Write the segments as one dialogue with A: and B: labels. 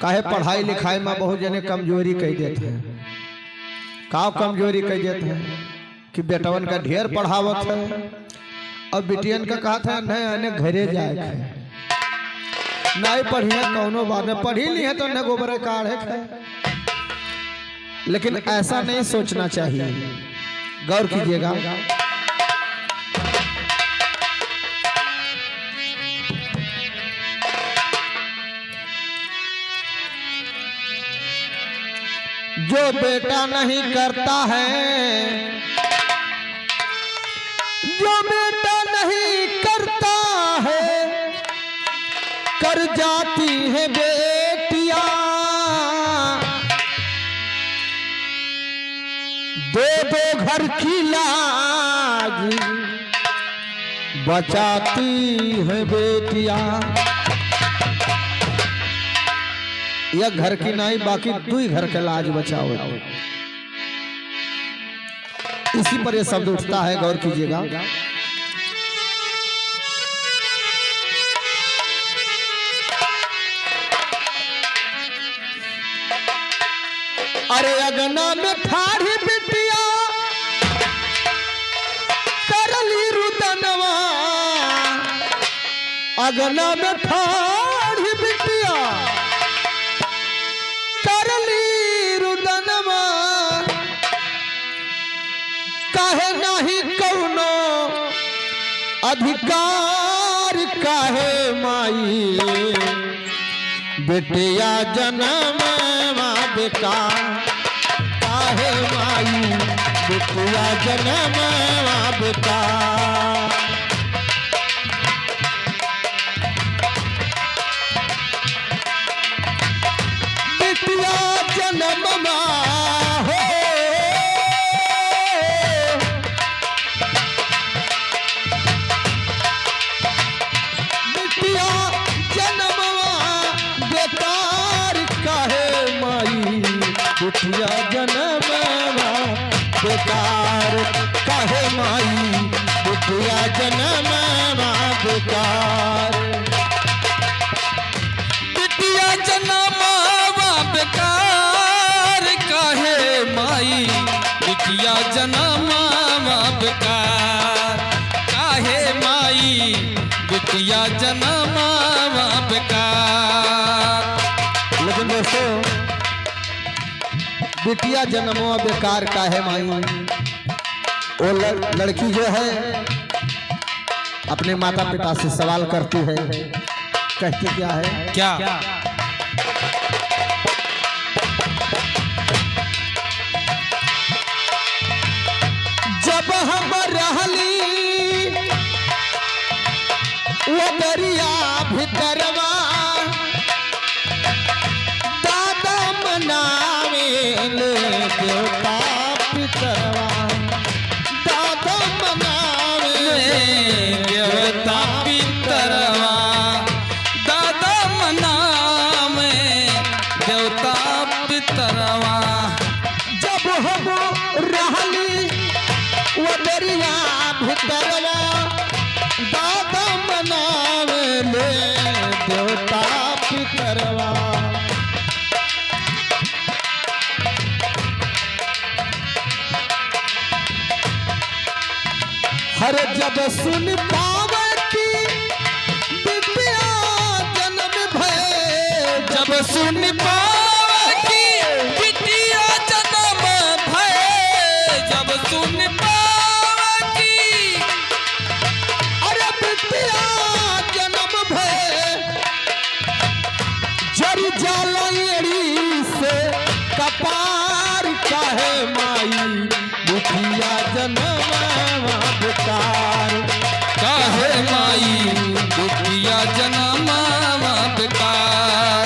A: काहे पढ़ाई लिखाई में बहुत जने कमजोरी कह देते हैं। का कमजोरी कह देते हैं कि बेटवन का ढेर पढ़ावत है और बेटियन का कहा था नहीं आने घरे जाए नहीं पढ़िए कौनो बात में पढ़ी ली है तो न गोबर काढ़े खाए। लेकिन ऐसा नहीं सोचना चाहिए, गौर कीजिएगा। जो बेटा नहीं करता है, जो बेटा नहीं करता है, कर जाती है बेटियां। दो दो घर की लाज बचाती है बेटियां। यह घर की नहीं बाकी दुई घर के लाज बचाओ। इसी पर यह शब्द उठता है, गौर कीजिएगा। अरे अगना में ठाढ़ी बिटिया करली रुदनवा। अगना में ठाढ़ी बिटिया काहे नहीं कौनो अधिकार काहे माई। बेटिया जन्म बेकार काहे माई। बेटिया जन्म बेकार। बेटिया जन्म हो बिटिया जन्मवा बेकार काहे माई। बिटिया जन्मवा बेकार।
B: बिटिया जन्मवा बेकार काहे माई। बिटिया जन्मवा बेकार काहे माई। बिटिया जन्मवा बेकार।
A: लेकिन दोस्तों बिटिया जन्मवा बेकार काहे माई। वो लड़की जो है अपने माता पिता से सवाल करती है, कहती क्या है?
B: क्या
A: जब हम रहली वो दरिया भीतरवा दादा मनावे देवता पितरवा। दादा मनावे
B: देवता पितरवा। दादा मनावे देवता पितरवा।
A: जब हम रहली वो दरिया भीतरवा दादा मनावे देवता पितरवा। हर जब सुन पावे की बिटिया जन्म भय।
B: जब सुन पावे की बिटिया जन्म भय। जब सुन पावे की
A: अरे बिटिया जन्म भय। जरी जाला एड़ी से कपार काहे माई। बिटिया जन्मवा बेकार
B: काहे माई। बिटिया जन्मवा बेकार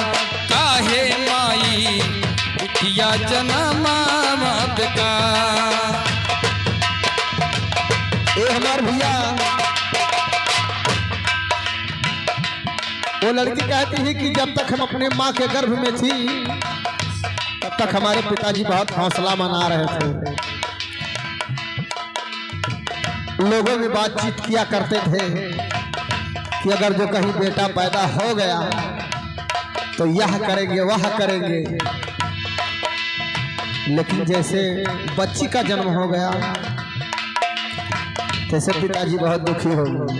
B: काहे माई। बिटिया जन्मवा बेकार।
A: ए हमार भैया वो लड़की कहती है कि जब तक हम अपने माँ के गर्भ में थी तब तक हमारे पिताजी बहुत हौसला मना रहे थे। लोगों में बातचीत किया करते थे कि अगर जो कहीं बेटा पैदा हो गया तो यह करेंगे वह करेंगे, लेकिन जैसे बच्ची का जन्म हो गया तैसे पिताजी बहुत दुखी हो गए।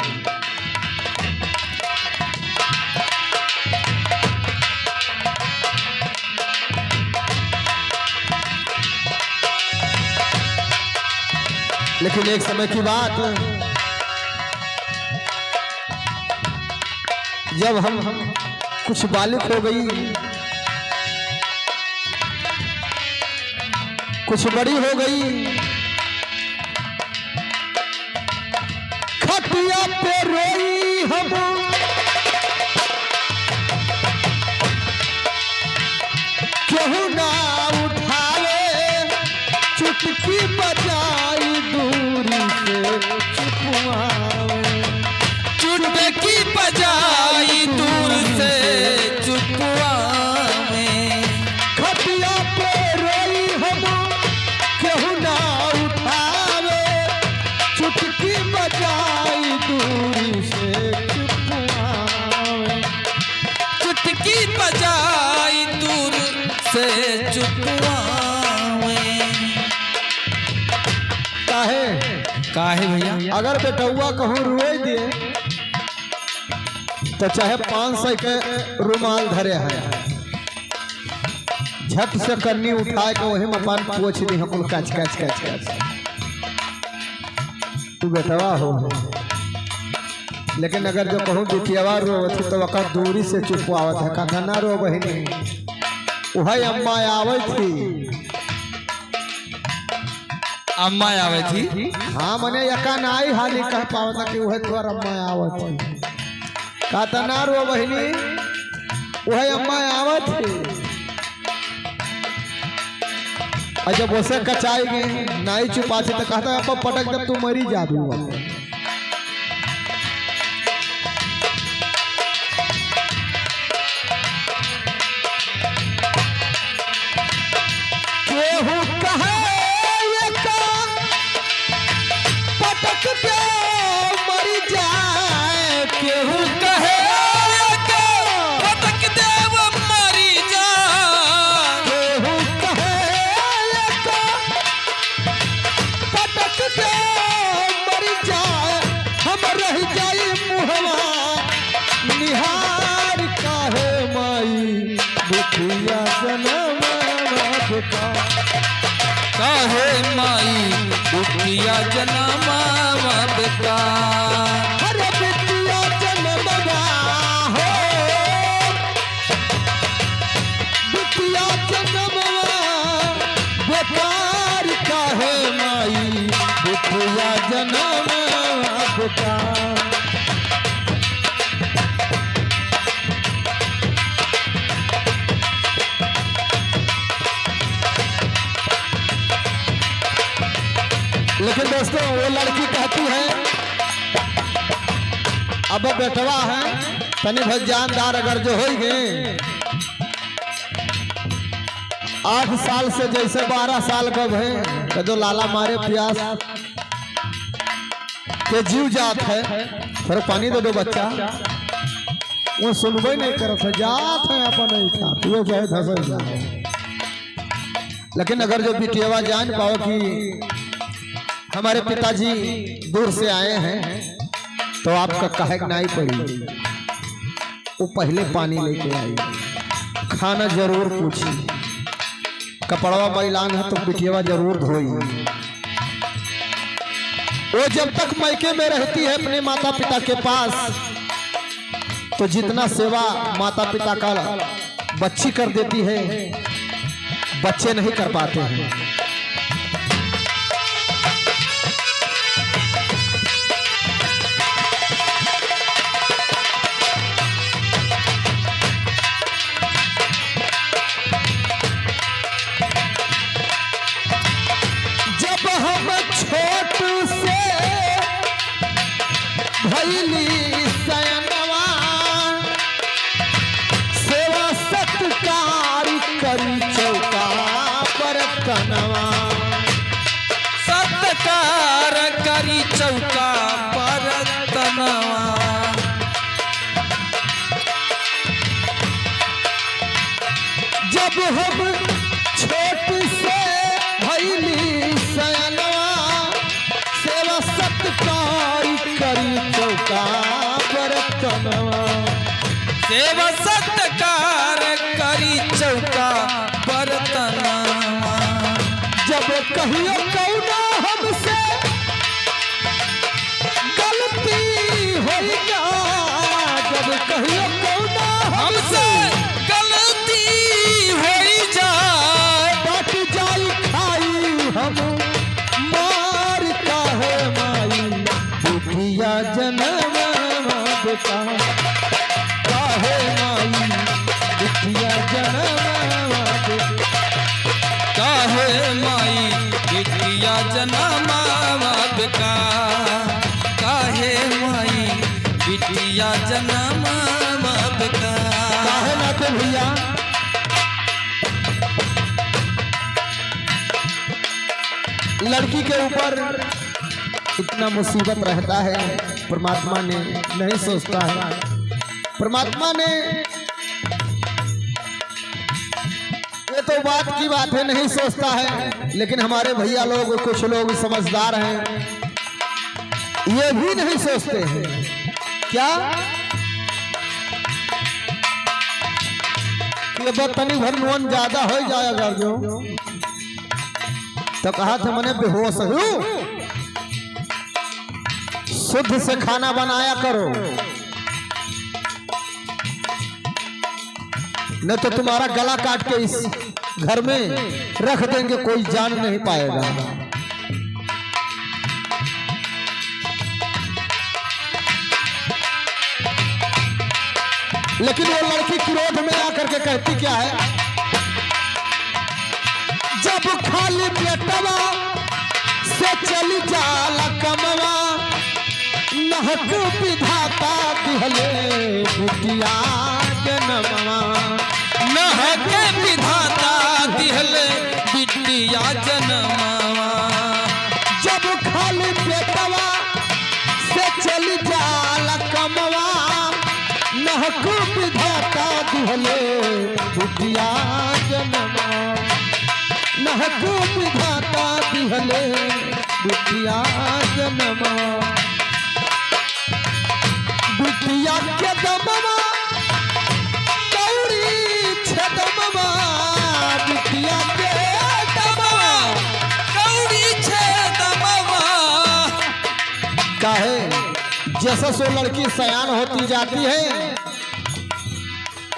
A: लेकिन एक समय की बात, जब हम कुछ बालिक हो गई, कुछ बड़ी हो गई, खटिया पे रोई हम, केहू ना उठावे, चुटकी बजाई दूरी से चुपवावे,
B: चुटकी बजाई दूर से चुपवावे,
A: खटिया पे रोई हम, केहू ना उठावे, चुटकी बजाई दूरी से चुपवावे,
B: चुटकी बजाई दूर से चुपवावे। काहे भैया?
A: अगर बेटौआ कहूँ रुए दिए तो चाहे 500 के रुमाल धरे है, झट से कन्नी उठाए के वही मपान पोछ दी हम, कच कच कच कच तू बेटवा हो। लेकिन अगर जो कहूँ बिटियावा रोवत तो वक़्त दूरी से चुपवावत है, कथा ना रो बहिनी, वही अम्मा आवत थी,
B: अम्मा आवे थी।
A: हाँ मने यका नाई हाली कह पावता कि वह तोर अम्मा आवत थी, कहता ना रो बहिनी, वह अम्मा आवत थी। और जब उसे कचाई गई नाई चुपा थी तो कहता अब पटक जब तू मरी जाबू। केहू कहे पटक के मरी जाए,
B: केहू कहे पटक देव मरी जाए,
A: केहू कहे पटक के मरी जाए, हम रह जाई मुहवा निहार, काहे माई दुखिया जनम का,
B: काहे माई दुखिया जन्मावा बेटा,
A: अरे बिटिया जनमवा हो, बिटिया जनमवा बेकार, काहे माई दुखिया जनमवा बेटा। लेकिन दोस्तों वो लड़की कहती है अब बेटवा है तनी भर जानदार अगर जो हो गए 8 साल से जैसे 12 साल का है तो जो लाला मारे प्यास के जीव जात है, थोड़ा पानी दे दो बच्चा, वो सुनबे नहीं करत है, जात है अपन नहीं था वो चाहे धसल जाए। लेकिन अगर जो बिटियावा जान पाओ कि हमारे पिताजी दूर से आए हैं तो आपका काहे नहीं पड़ी, वो पहले पानी लेके आई, खाना जरूर पूछी, कपड़वा मैलान है तो बिटियावा जरूर धोई। वो जब तक मायके में रहती है अपने माता पिता के पास तो जितना सेवा माता पिता का बच्ची कर देती है बच्चे नहीं कर पाते हैं। जब हम छोट से भैली सयनवा सेवा सत्कार करी चौका बर्तनवा,
B: सत्कार करी चौका बर्तनवा,
A: जब हम छोट से भैली सयनवा सेवा सत्कार करी चौका बर्तनवा
B: सेवा सत्कार करी चौका बर्तनवा
A: जब कहियो कौना हमसे गलती होइगा जब कहियो कौना
B: हमसे गलती होई जाए
A: बट जाई खाई हम मार काहे माई दुखिया जनमवा बेटा काहे माई दुखिया जनमवा बेटा
B: काहे माई बिटिया जनमावा बेका काहे माई बिटिया जनमावा बेका
A: काहे नाते भैया लड़की के ऊपर इतना मुसीबत रहता है परमात्मा ने नहीं सोचता है परमात्मा ने ये तो बात की बात है नहीं सोचता है लेकिन हमारे भैया लोग कुछ लोग समझदार हैं ये भी नहीं सोचते हैं क्या कि बतनी भर नोन ज्यादा हो जाएगा जो तो कहा था मैंने बेहोश हूं शुद्ध से खाना बनाया करो न तो तुम्हारा गला काट के इस घर में रख देंगे कोई जान नहीं पाएगा लेकिन वो लड़की क्रोध में आकर के कहती क्या है जब खाली पेटवा से चली जाला कमवा नहक विधाता दिहले बिटिया जनमवा
B: नहक विधाता दिहले बिटिया जनमावा
A: जब खाली पेटवा से चली जाला कमवा नहक विधाता दिहले बिटिया जनमवा नहक विधाता दिहले बिटिया जनमवा बिटिया के दमवा कौड़ी छदमवा बिटिया के दमवा
B: कौड़ी छे दमवा
A: काहे जैसा सो लड़की सयान होती जाती है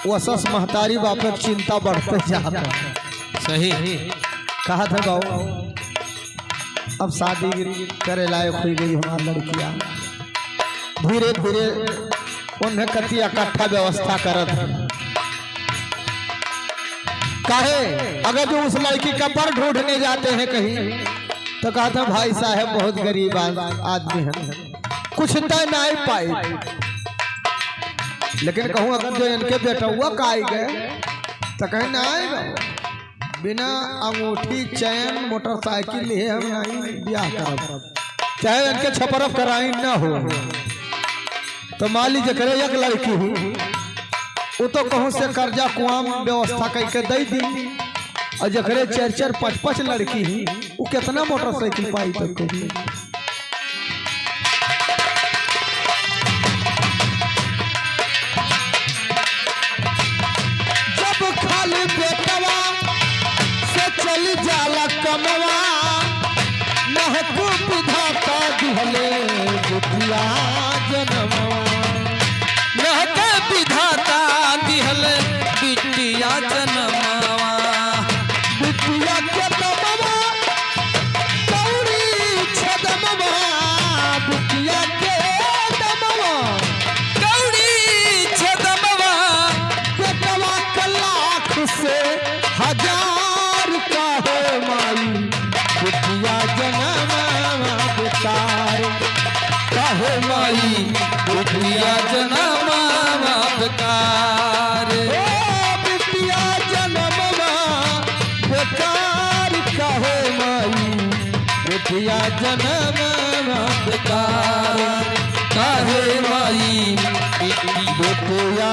A: वसस महतारी बाप चिंता बढ़ते जाता है
B: सही
A: कहा था बाबू अब शादी करे लायक हो गई हमारी लड़कियां धीरे धीरे उन्हें कति इकट्ठा व्यवस्था करत है काहे अगर जो उस लड़की का पर ढूंढने जाते हैं कहीं तो कहा था भाई साहब बहुत गरीब आदमी है कुछ तय नहीं पाई लेकिन कहूँ अगर जो इनके बेटा हुआ काई गए तो कहीं ना आएगा बिना अंगूठी चैन मोटरसाइकिल लिए हम नहीं ब्याह करब चाहे इनके छपरफ कराई न हो तो मान लीजिए करे एक लड़की हुई वो तो कहूँ से कर्जा कुआम व्यवस्था करके दे दी और जकरे 4-4 5-5 लड़की ही वो कितना मोटरसाइकिल पाई तक करी जब खाली बेटवा से चली जाला कमवा महकू विधाता दिहले बिटिया जनमवा
B: नहक विधाता दिहले बिटिया जनमावा
A: बिटिया के दमवा कौड़ी छदमवा बिटिया के दमवा
B: कौड़ी छे दमवा
A: बेटवा का लाख से 1000 का है माई बिटिया जनमवा बेकार
B: काहे माई बिटिया जनमावा बेकार
A: बिटिया जनमवा बेकार काहे माई बिटिया जनमवा
B: बेकार काहे माई
A: बिटिया